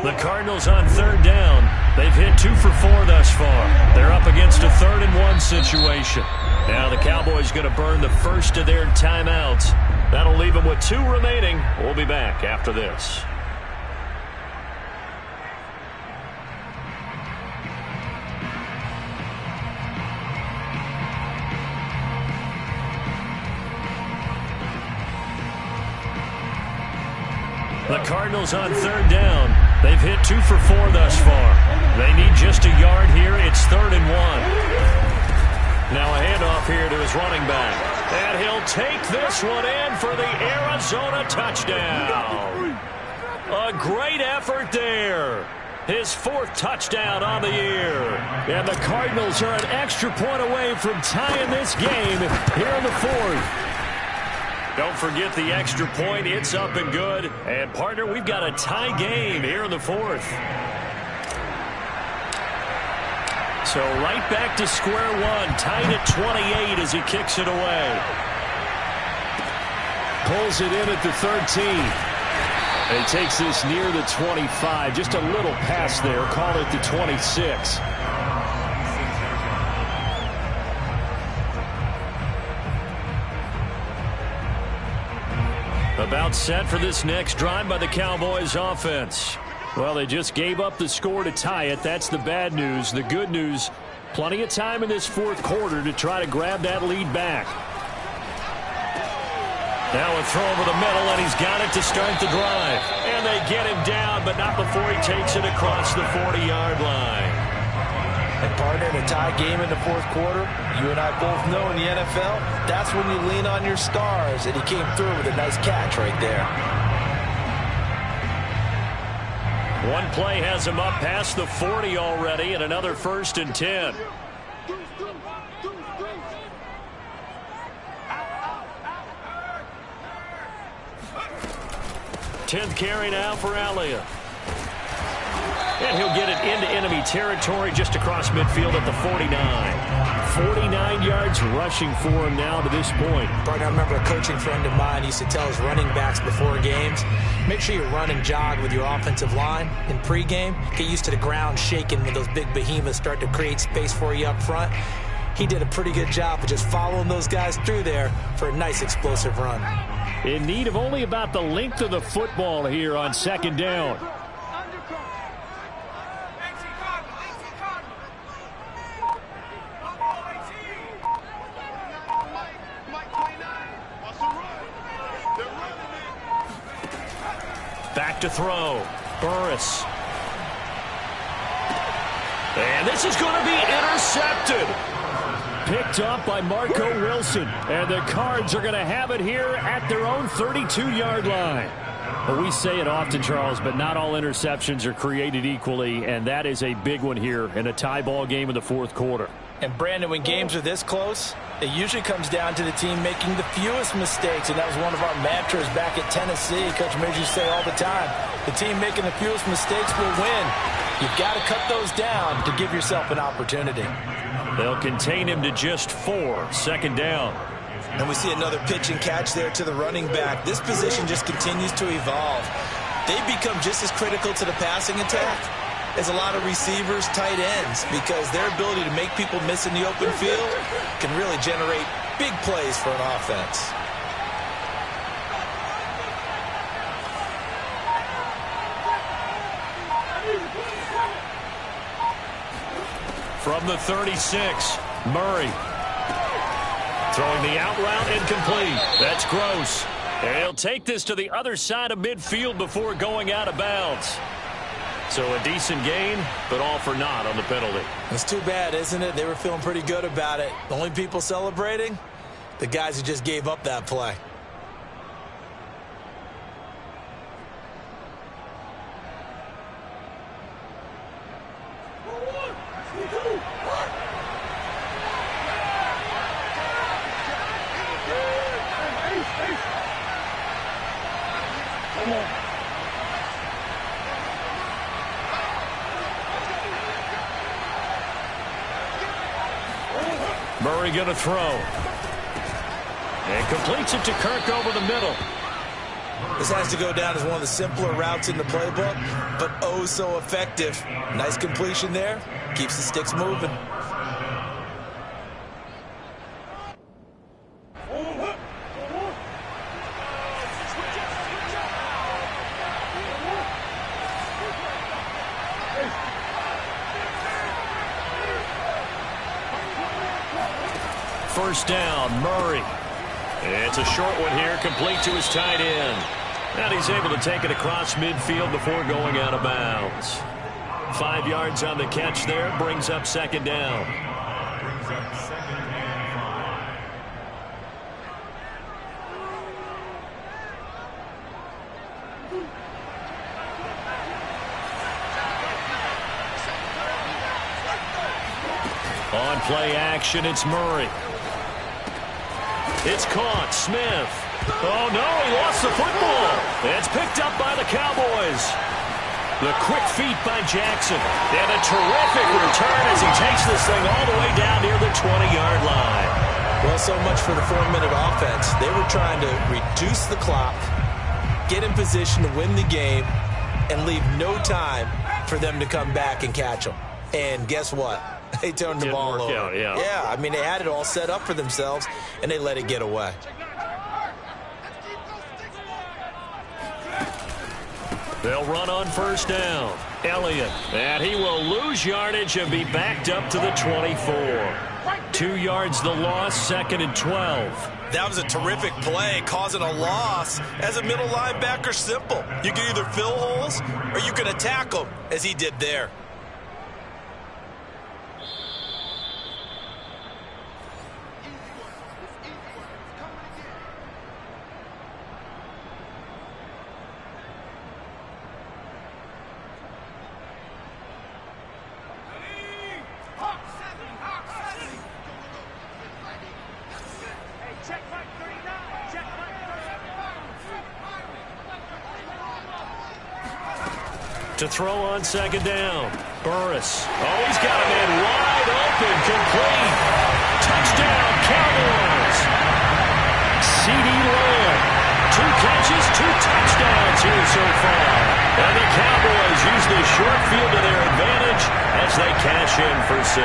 The Cardinals on 3rd down. They've hit 2 for 4 thus far. They're up against a 3rd and 1 situation. Now the Cowboys going to burn the first of their timeouts. That'll leave them with 2 remaining. We'll be back after this. The Cardinals on 3rd down. They've hit 2 for 4 thus far. They need just a yard here. It's 3rd and 1. Now a handoff here to his running back. And he'll take this one in for the Arizona touchdown. A great effort there. His 4th touchdown on the year. And the Cardinals are an extra point away from tying this game here in the 4th. Don't forget the extra point. It's up and good. And, partner, we've got a tie game here in the 4th. So right back to square one. Tied at 28 as he kicks it away. Pulls it in at the 13. And he takes this near the 25. Just a little pass there. Call it the 26. About set for this next drive by the Cowboys offense. Well, they just gave up the score to tie it. That's the bad news. The good news, plenty of time in this 4th quarter to try to grab that lead back. Now a throw over the middle, and he's got it to start the drive. And they get him down, but not before he takes it across the 40-yard line.
And partner, in a tie game in the fourth quarter, you and I both know in the NFL, that's when you lean on your stars, and he came through with a nice catch right there.
One play has him up past the 40 already, and another 1st and 10. 10th carry now for Elliott. And he'll get it into enemy territory just across midfield at the 49. 49 yards rushing for him now to this point.
Partner, I remember a coaching friend of mine used to tell his running backs before games, make sure you run and jog with your offensive line in pregame. Get used to the ground shaking when those big behemoths start to create space for you up front. He did a pretty good job of just following those guys through there for a nice explosive run.
In need of only about the length of the football here on 2nd down.
Back to throw. Burris. And this is going to be intercepted.
Picked up by Marco Wilson. And the Cards are going to have it here at their own 32-yard line. Well, we say it often, Charles, but not all interceptions are created equally, and that is a big one here in a tie ball game in the fourth quarter.
And, Brandon, when games are this close, it usually comes down to the team making the fewest mistakes, and that was one of our mantras back at Tennessee. Coach Midge used to say all the time, the team making the fewest mistakes will win. You've got to cut those down to give yourself an opportunity.
They'll contain him to just 4. 2nd down.
And we see another pitch and catch there to the running back. This position just continues to evolve. They become just as critical to the passing attack as a lot of receivers, tight ends, because their ability to make people miss in the open field can really generate big plays for an offense.
From the 36, Murray. Throwing the out route incomplete. That's Gross. And he'll take this to the other side of midfield before going out of bounds. So a decent gain, but all for naught on the penalty.
It's too bad, isn't it? They were feeling pretty good about it. The only people celebrating, the guys who just gave up that play.
Murray going to throw. And completes it to Kirk over the middle.
This has to go down as one of the simpler routes in the playbook, but oh so effective. Nice completion there. Keeps the sticks moving.
First down, Murray. It's a short one here, complete to his tight end. And he's able to take it across midfield before going out of bounds. 5 yards on the catch there, brings up 2nd down.
Brings up 2nd and 5.
On play action, it's Murray. It's caught. Smith. Oh, no, he lost the football. It's picked up by the Cowboys. The quick feet by Jackson. And a terrific return as he takes this thing all the way down near the 20-yard line.
Well, so much for the 4-minute offense. They were trying to reduce the clock, get in position to win the game, and leave no time for them to come back and catch them. And guess what? They turned the ball over.
Out, yeah.
Yeah, I mean, they had it all set up for themselves, and they let it get away.
They'll run on first down. Elliott, and he will lose yardage and be backed up to the 24. 2 yards the loss, 2nd and 12.
That was a terrific play, causing a loss. As a middle linebacker, simple. You can either fill holes or you can attack them, as he did there.
To throw on second down. Burris. Oh, he's got a man wide open. Complete. Touchdown, Cowboys. C.D. Lamb. 2 catches, 2 touchdowns here so far. And the Cowboys use the short field to their advantage as they cash in for 6.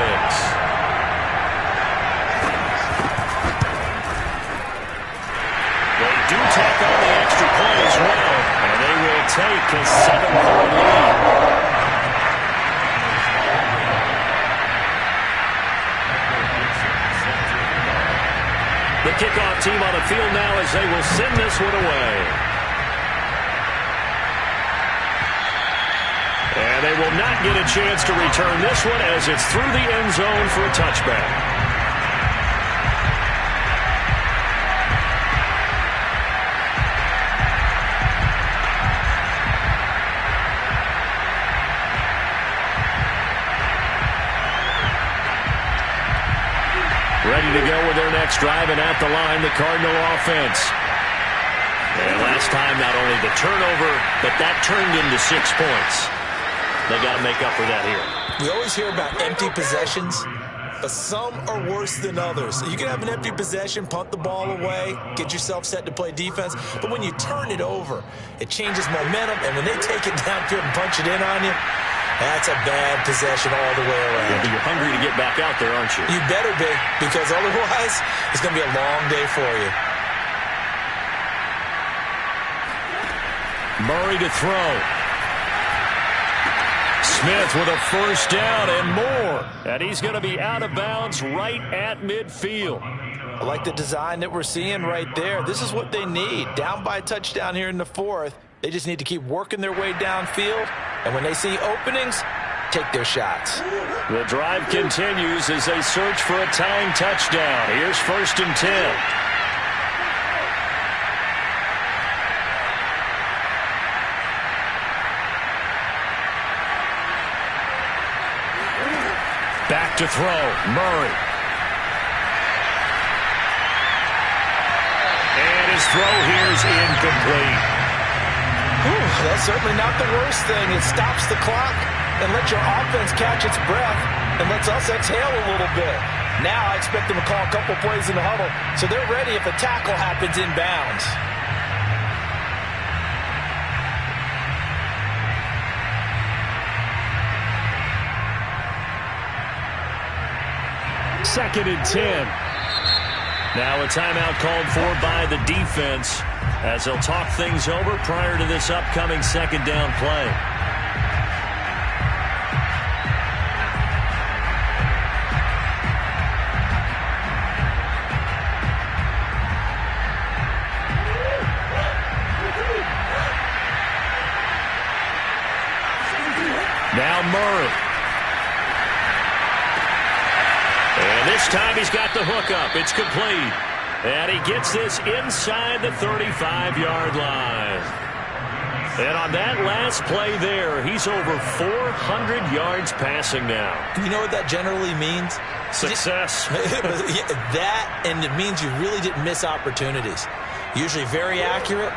They do tack on the extra point as well, and they will take a 7-point lead. The kickoff team on the field now as they will send this one away. And they will not get a chance to return this one as it's through the end zone for a touchback. Ready to go with their next drive, and at the line, the Cardinal offense. And last time, not only the turnover, but that turned into 6 points. They got to make up for that here.
We always hear about empty possessions, but some are worse than others. You can have an empty possession, punt the ball away, get yourself set to play defense, but when you turn it over, it changes momentum, and when they take it downfield and punch it in on you, that's a bad possession all the way around.
Yeah, but you're hungry to get back out there, aren't you?
You better be, because otherwise it's going to be a long day for you.
Murray to throw. Smith with a first down and more. And he's going to be out of bounds right at midfield.
I like the design that we're seeing right there. This is what they need. Down by a touchdown here in the 4th. They just need to keep working their way downfield. And when they see openings, take their shots.
The drive continues as they search for a tying touchdown. Here's 1st and 10. Back to throw. Murray. And his throw here is incomplete.
That's certainly not the worst thing. It stops the clock and lets your offense catch its breath and lets us exhale a little bit. Now I expect them to call a couple plays in the huddle so they're ready if a tackle happens inbounds.
Second and 10. Now a timeout called for by the defense as they'll talk things over prior to this upcoming second down play. Now Murray. And this time he's got the hook up. It's complete. And he gets this inside the 35-yard line. And on that last play there, he's over 400 yards passing now.
You know what that generally means?
Success.
That, and it means you really didn't miss opportunities. Usually very accurate.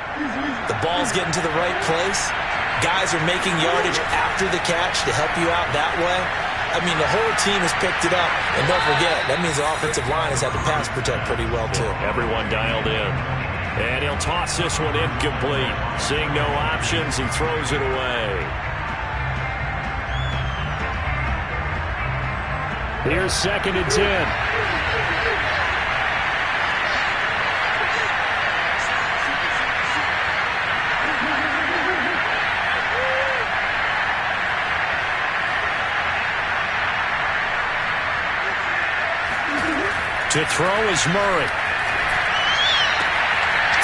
The ball's getting to the right place. Guys are making yardage after the catch to help you out that way. I mean, the whole team has picked it up. And don't forget, that means the offensive line has had to pass protect pretty well, too.
Everyone dialed in. And he'll toss this one incomplete. Seeing no options, he throws it away. Here's 2nd and 10. To throw is Murray.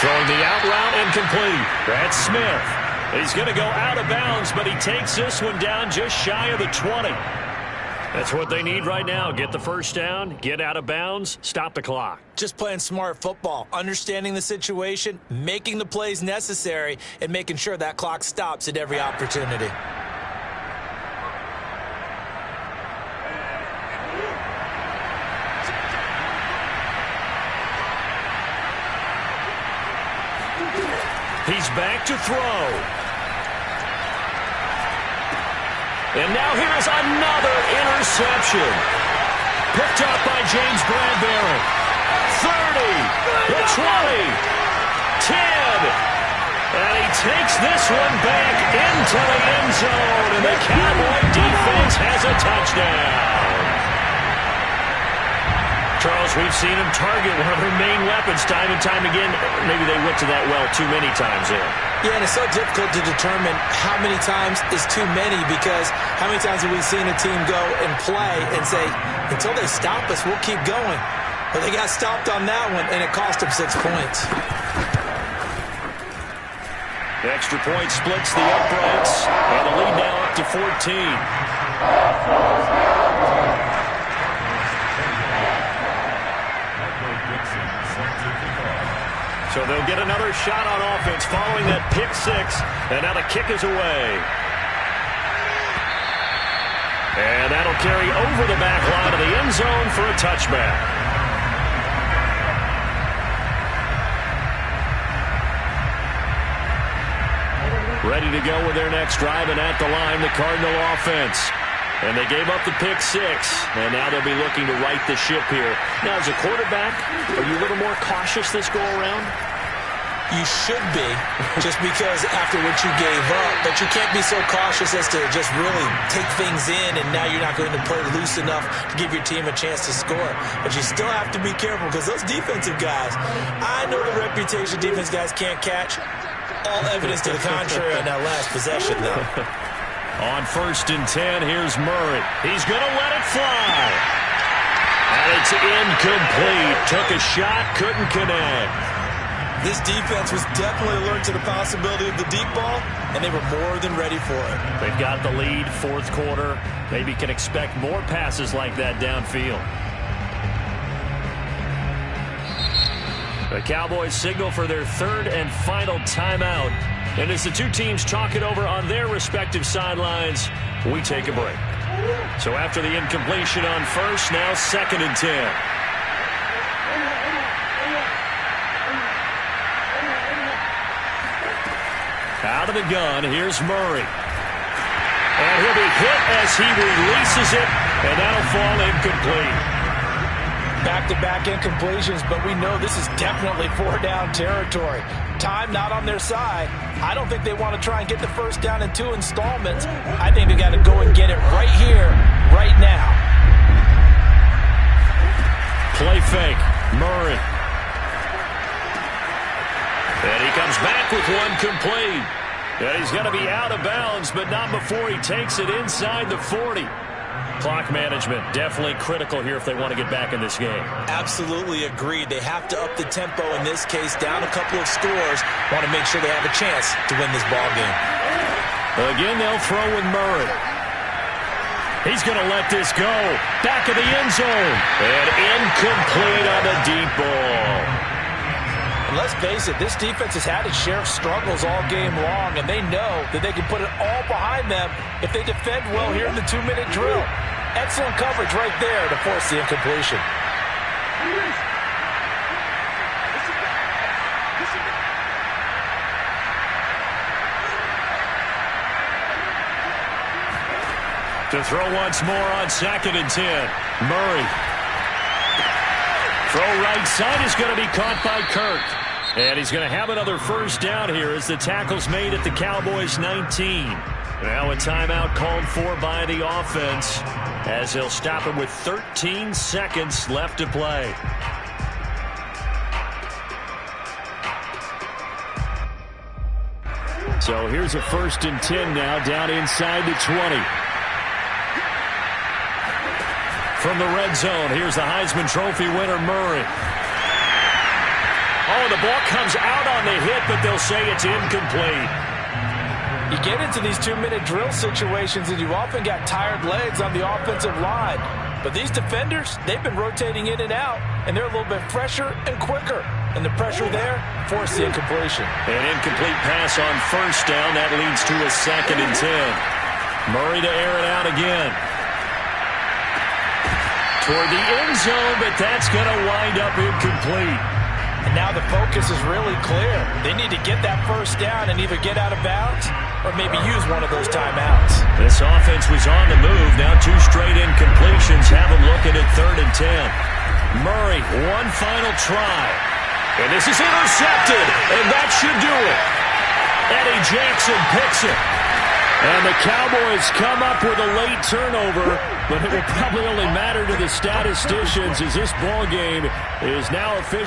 Throwing the out route incomplete. That's Smith. He's going to go out of bounds, but he takes this one down just shy of the 20. That's what they need right now. Get the first down, get out of bounds, stop the clock.
Just playing smart football, understanding the situation, making the plays necessary, and making sure that clock stops at every opportunity.
He's back to throw.
And now here is another interception. Picked up by James Bradbury. 30, the 20, 10. And he takes this one back into the end zone. And the Cowboy defense has a touchdown. Charles, we've seen him target one of their main weapons time and time again. Maybe they went to that well too many times there.
Yeah, and it's so difficult to determine how many times is too many, because how many times have we seen a team go and play and say, until they stop us, we'll keep going. But they got stopped on that one, and it cost them 6 points.
The extra point splits the uprights, and the lead now up to 14. So they'll get another shot on offense following that pick six. And now the kick is away. And that'll carry over the back line of the end zone for a touchback. Ready to go with their next drive, and at the line, the Cardinal offense. And they gave up the pick six, and now they'll be looking to right the ship here. Now, as a quarterback, are you a little more cautious this go-around?
You should be, just because after what you gave up. But you can't be so cautious as to just really take things in, and now you're not going to play loose enough to give your team a chance to score. But you still have to be careful, because those defensive guys, I know the reputation defense guys can't catch. All evidence to the contrary on that last possession, though.
On 1st and 10, here's Murray. He's going to let it fly. And it's incomplete. Took a shot, couldn't connect.
This defense was definitely alert to the possibility of the deep ball, and they were more than ready for it.
They've got the lead, 4th quarter. Maybe can expect more passes like that downfield. The Cowboys signal for their 3rd and final timeout. And as the two teams talk it over on their respective sidelines, we take a break. So after the incompletion on 1st, now 2nd and 10. Out of the gun, here's Murray. And he'll be hit as he releases it, and that'll fall incomplete.
Back-to-back incompletions, but we know this is definitely 4-down territory. Time not on their side. I don't think they want to try and get the first down in 2 installments. I think they got to go and get it right here, right now.
Play fake. Murray. And he comes back with one complete. And he's going to be out of bounds, but not before he takes it inside the 40. Clock management definitely critical here if they want to get back in this game.
Absolutely agreed. They have to up the tempo in this case, down a couple of scores. Want to make sure they have a chance to win this ball game.
Again, they'll throw with Murray. He's going to let this go. Back of the end zone. And incomplete on the deep ball.
And let's face it, this defense has had its share of struggles all game long, and they know that they can put it all behind them if they defend well here in the 2-minute drill. Excellent coverage right there to force the incompletion.
To throw once more on 2nd and 10. Murray. Throw right side is going to be caught by Kirk. And he's going to have another first down here as the tackle's made at the Cowboys' 19. Now a timeout called for by the offense as they'll stop it with 13 seconds left to play. So here's a 1st and 10 now down inside the 20. From the red zone, here's the Heisman Trophy winner, Murray. Oh, the ball comes out on the hit, but they'll say it's incomplete.
You get into these 2-minute drill situations, and you often got tired legs on the offensive line. But these defenders, they've been rotating in and out, and they're a little bit fresher and quicker. And the pressure there forced the incompletion.
An incomplete pass on 1st down. That leads to a 2nd and 10. Murray to air it out again. Toward the end zone, but that's going to wind up incomplete.
And now the focus is really clear. They need to get that first down and either get out of bounds or maybe use one of those timeouts.
This offense was on the move. Now 2 straight incompletions have them looking at 3rd and 10. Murray, one final try. And this is intercepted, and that should do it. Eddie Jackson picks it. And the Cowboys come up with a late turnover, but it will probably only matter to the statisticians as this ball game is now official.